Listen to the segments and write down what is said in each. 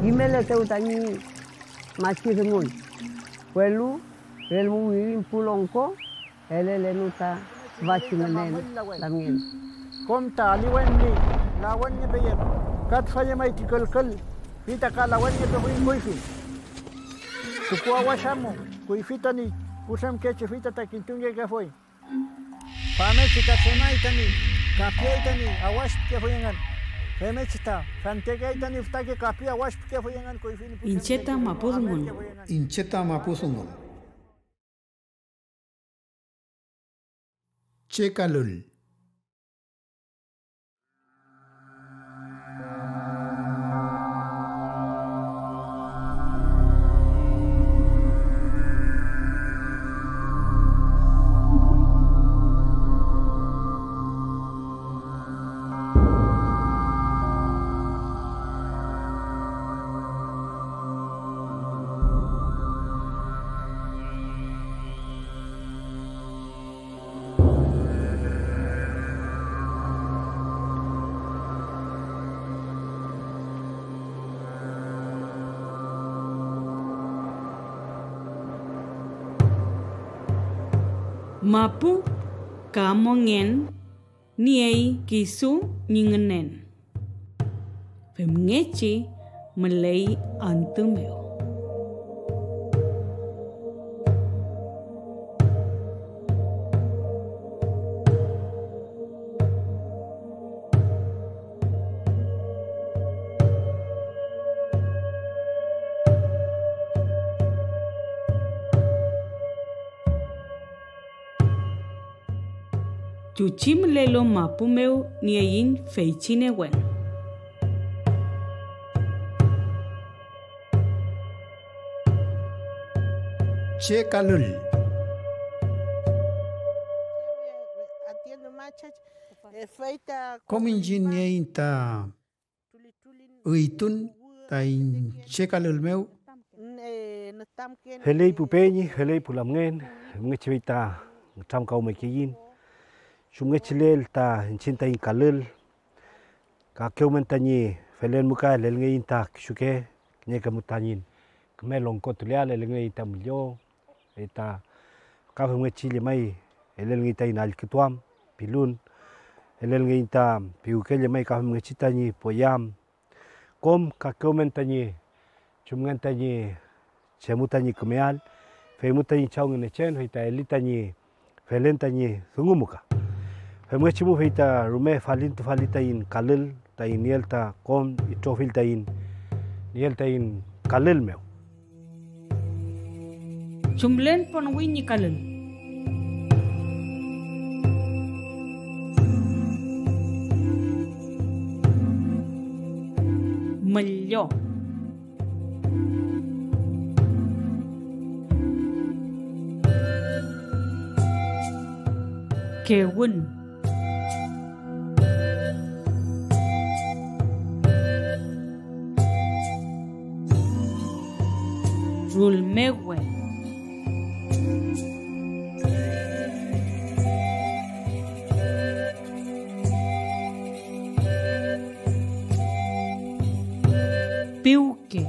Imele teu tani machi rengun. Puelu, el muirin pulongko, ele nuta vachinanen langin. Kom ta liwen ni lawan niya bayan. Kat faya may tikal-kal. Fita ka lawan niya to kuifi. Tukua wasamo kuifita ni kusam keche fita ta kintunge ka foi. Pame chita sema itani, kapia itani awash ke foyengan. Peme chita fantega itani ftake kapia awash ke foyengan kuifi. Incheta mapusungun. Incheta mapusungun. Chekalul. Mapu kamongen niai kisu nyingenen. Femngechi melei antumeo. Chuchim lelo mapumeu nieyin feichine wen. Chekalul. Kominjin nieyin ta uitun ta in chekalul meu. Helei pupeñi, helei pulamngen, mngechivita ngtam kau mekiyin. Sumngechilel ta inchinta in kalul. Ka keumentanyi felen muka lel ngein ta ksuke nye kemutanyin. Kemelong kotulia lel ngein ta mulyo. Eta ka mngechili mai lel ngein ta inal ketuam pilun. Lel ngein ta piukele mai ka mngechitanyi poyam. Kom ka keumentanyi chumngentanyi semutanyi kemeal. Femutanyi chau ngenechen feita elitanyi felentanyi thungumuka. Femuchimu feita rume falintu falita in kalul ta in nielta kom itofil ta in nielta in kalul meu. Chumlen pon winyi kalul. Melyo. Kewun. Rulmewe. Piuke.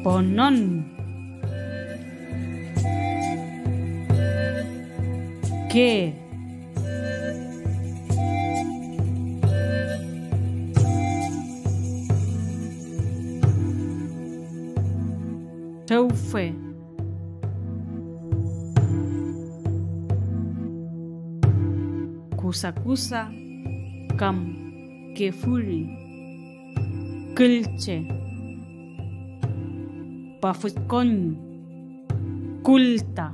Ponon. Que. Teufe. Kusa-kusa. Kam. Kefuri. Kulce. Pafutkon. Kulta.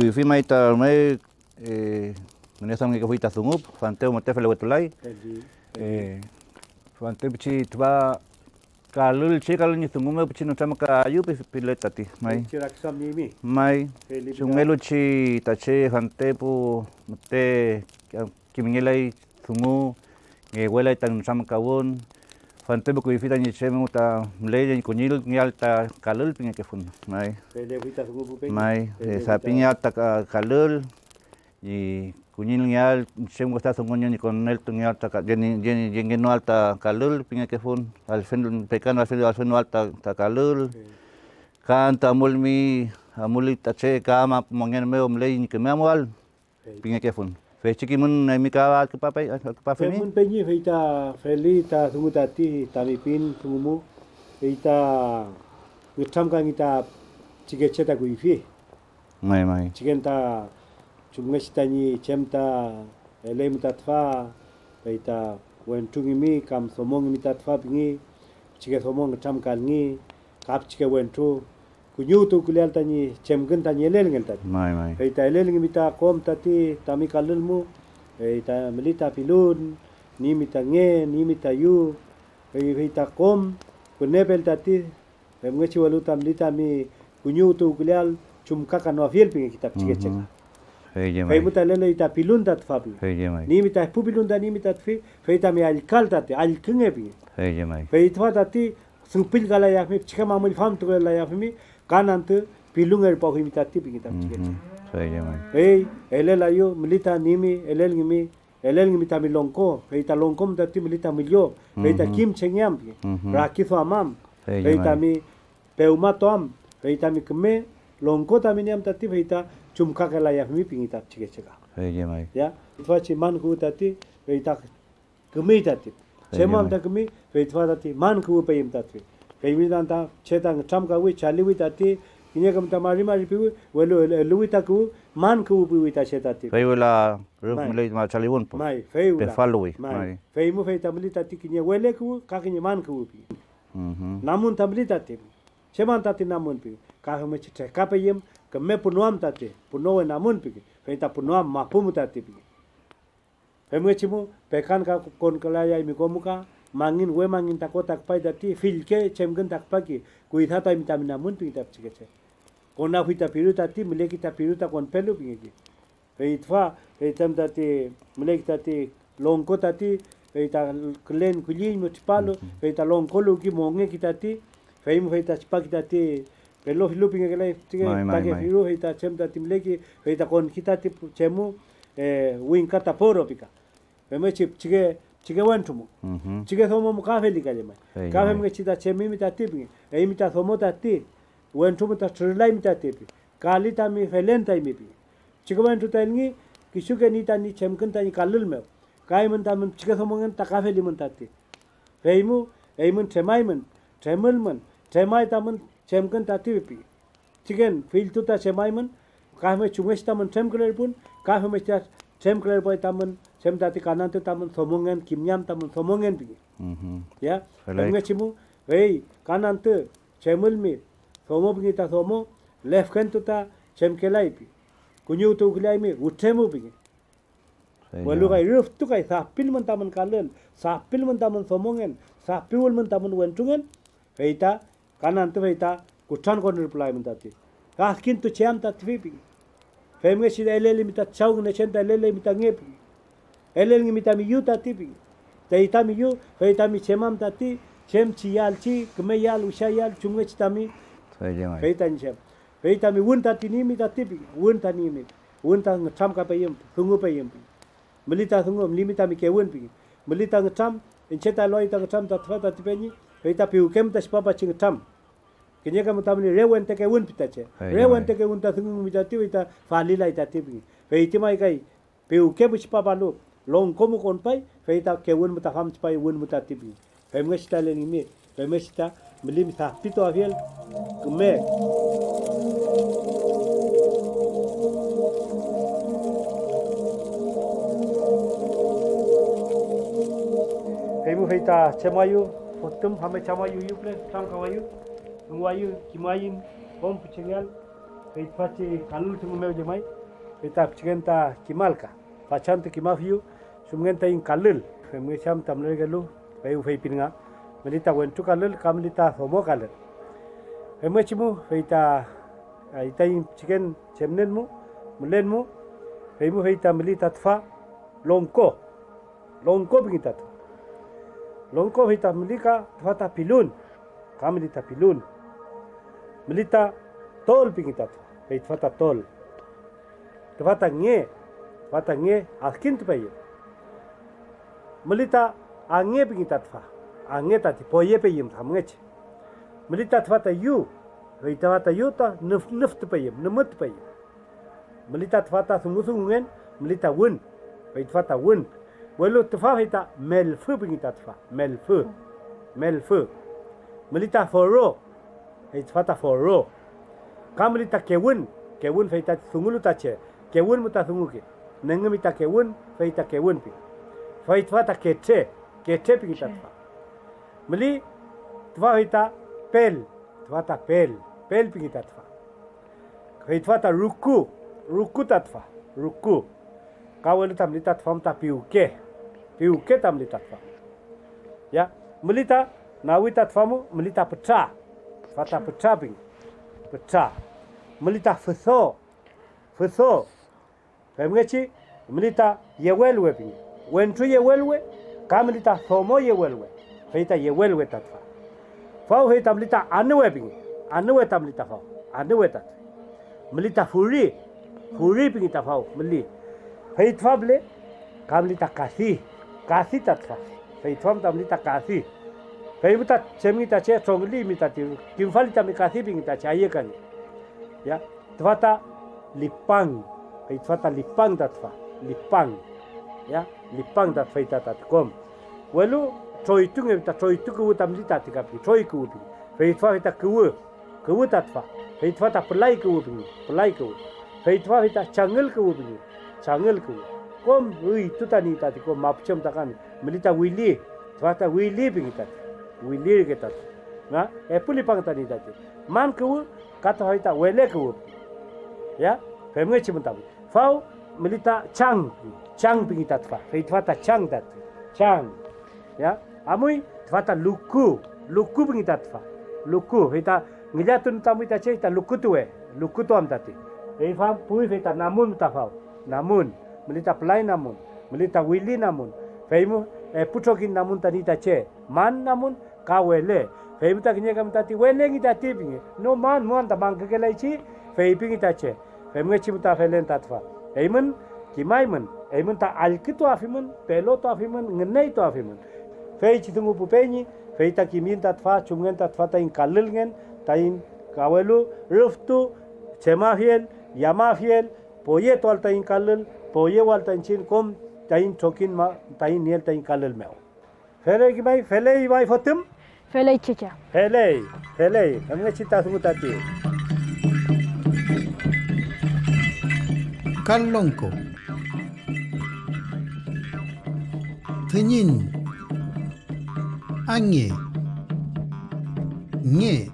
kuifi maita mai Menesam que fuita zungup, fanteu mote fele wetulai. Fanteu pichi twa kalul che kalul ni zungume pichi no tama ka ayu piletati mai. Mai. Sungelu chi tache fante pu mote kimingelai zungu nge wela tan tama kawon. Fante bu kuifita ni che muta mlei ni kunil ni alta kalul pinge ke fun mai. Mai sapinya alta kalul y kunyil ngial sem gusta songonyo ni con el tungial ta jeni no alta kalul pinga ke fun al fen pekan al fen no alta ta kalul kanta mulmi amuli tache kama mongen me omlei ni ke mamual pinga ke fun fe chiki mun mi ka ke papai ke papai mun penyi feita felita sumutati tamipin tumumu feita utam kang ita chigecheta kuifi mai chigenta chumngesitani chemta elem tatfa peita wentungi mi kam somong mi tatfa pingi chige somong tam kalngi kap chige wentu kunyu tu kulial tani chemgen tani elel ngel tati mai peita elel ngi mita kom tati tami kalulmu peita melita pilun ni mita nge ni mita yu peita kom kunebel tati pemngechi walu tamlita mi kunyu tu kulial chumka kanwa fiel pingi kitab chige chega Feita lele ita pilun tat fabi. Ni mita pupilun da ni mita fi. Feita mi alkal tate alkenge bi. Feita tati supil gala ya mi chika mamul fam tu gala ya mi kanant pilungar pa hi mita ti bi ta chike. Elel ayo milita nimi elel ngimi ta milongko. Feita longkom tati milita milyo. Feita kim chengyam bi. Rakitho amam. Feita mi peuma tom. Feita mi keme longko ta miniam tati feita chumka kala ya mi pingita chike chega ya itwa chi man ku tati veita kemi tati chemam ta kemi veitwa tati man ku pe im tati kemi dan ta chetang cham ka wi chali wi tati kinya kam ta mari pi welo lui ta ku man ku wi ta chetati feula rumle ma chali won po mai feula pe falui mai feimu feita mili tati kinya wele ku ka kinya man ku pi namun tamli tati cheman tati namun pi ka me chite ka pe yem keme punuam tate punowe namun pigi feita punuam mapumu tate pigi pemwe chimu pekan ka kon kalaya mi komuka mangin we mangin takotak pai dati filke chemgen takpaki kuithata mi tamina mun pigi tap chikeche kona huita piru tati mileki ta piru ta kon pelu pigi feitfa feitam tati mileki tati longko tati feita klen kulin mutipalo feita longko lu ki monge kitati feimu feita chpaki tati pelo filuping kelai tige tage firu heita chem ta timleki heita kon kita tip chemu wing kata poro pika peme chige wantumu chige thomo mu kafe likale mai kafe mu chita chemi mi ta tipi ei mi ta thomo ta ti wantumu ta trilai mi ta tipi kali ta mi felenta mi pi chige wantu ta ngi kisuke ni ta ni chemkan ta ni kalul me kai mun ta mun chige thomo ngan ta kafe limun ta ti heimu ei mun chemai mun chemul mun chemai ta mun chemkan tati pi chicken fil tu ta chemai man ka me chungesta man chem kler pun ka me cha chem kler boy taman chem tati kanan tu taman somongen kimnyam taman somongen pi ya nge chimu kanan tu chemul mi somo pi ta somo left kan tu ta chem kelai pi kunyu tu kelai mi utemu pi walu kai ruf tu kai sa pil man taman kalen sa pil man taman somongen sa pil man taman wentungen feita kanan tu feita kutan kon reply mentati ka kin tu chem ta tvipi femge si elele mita chaug ne chen ta elele mita ngep elele ngi mita mi yu ta tipi teita mi yu feita mi chemam ta ti chem chi yal chi kme yal usha yal chunge chi ta mi feita ni chem feita mi wun ta ti ni mi ta tipi wun ta ni mi wun ta ngam ka payem thungu payem milita thungu limita mi ke wun pi milita ngam encheta loi ta ngam ta thwa ta tipeni feita piu kem ta spapa ching tam kenya kam tamni rewen te ke wun pitache rewen te ke wun ta thungu mi ta ti ta falila ita tipi feiti mai kai piu ke bu spapa lu long komu kon pai feita ke wun muta ham pai wun muta tipi femgesta le ni mi femgesta milim ta pito aviel kume feimu feita chemayu fotum hame chamayu yu ple tam kawayu Nguayu, Kimayin, Om Puchengal, Feit face kalul tu meu je mai. Kita cigenta kimalka. Fachan tu kimafiu. Sumgenta in kalul. Femi sam tamle galu. Fei fei pinga. Melita wentu kalul kamlita somo kalul. Femi cimu feita ita in cigen cemnen mu. Mulen mu. Femi feita melita tfa longko. Longko begitu. Longko feita melika tfa pilun. Kamlita pilun. Melita tol begitu. Feit fata tol. Tfata nge akin tu paye. Melita ange begitu tfa. Ange tadi poye payem samngech. Melita tfata yu. Feit tfata yu ta nuf tu payem, nemut payem. Melita tfata sungun melita wun. Feit tfata wun. Walu tfa feita melfu begitu tfa. Melfu. Melita foro. Feit tfata foro. Kamelita kewun feita sungulu tace. Kewun muta sunguke. Nengemita kewun feita kewun pi. Feit fata kece pi kita tfa. Meli tfa feita pel pi kita tfa. Feit fata ruku tatfa. Ruku. Kawal tamlita tfa mta piuke tamlita tfa. Ya, melita nawita tfamu melita pecah. Fata pecah pi. Pecah. Melita feso. Femgechi melita yewelwe pi. Wentu yewelwe, kamelita somo yewelwe. Feita yewelwe tatfa. Fau feita melita anwe pi. Anwe tamlita fau. Anwe tat. Melita furi pi kita fau meli. Feit fable kamelita kasih tatfa. Feit fam tamlita kasih. Feita cemita ce chongli mita ti. Kimfalita mi kasih pi kita caye kan. Ya, tfata lipang. Feit tfata lipang tatfa. Lipang. Ya, lipang tat feita tatkom. Walu coitu ngeta coitu ku tamlita tikapi. Coiku pi. Feit tfata ku tatfa. Feit tfata pelai ku pi. Feit tfata changel ku pi. Kom itu tani tadi kom mapcem takan melita wili. Tfata wili pi kita. Wili kita. Na, puli pang tani tadi. Man ku kata haita wele ku. Ya, femge cimentam. Fau melita chang pi kita tfa. Feit tfata chang dat. Chang. Ya, amui tfata luku pi kita tfa. Luku feita ngijatun tamu ita cerita luku tu am tati. Fam pui feita namun ta fau. Namun melita pelai namun, melita wili namun. Feimu pucokin namun tani ta ce. Man namun kawele. Feimu ta kinya kam tati wele ngita tipi. No man ta mangkelai ci. Fei pi ngita ce. Feimu cimuta felen tatfa. Eimen kimaimen. Eimen ta alkitu afimen, pelo to afimen, ngenei to afimen. Fei citungu pupeni. Feita kimin tatfa cumgen tatfa tain kalil ngen tain kawelu ruftu cemafiel yamafiel poye tol tain kalil poye wal tain chin kom tain chokin ma tain niel tain kalil meu. Fele ki mai fotum? Fele chicha. Fele. Hamne cita sungutati. Kalongko. Tenin. Ange, nge,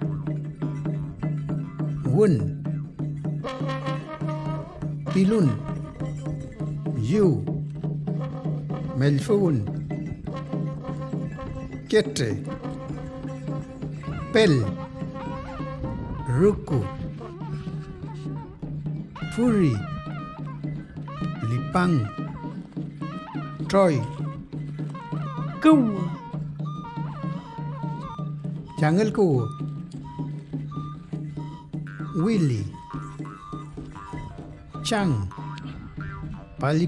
wun, pilun, yu, melfun, kete, pel, ruku, furi, lipang, troy, Kuwa. Jangal ku Willy Chang Pali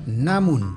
namun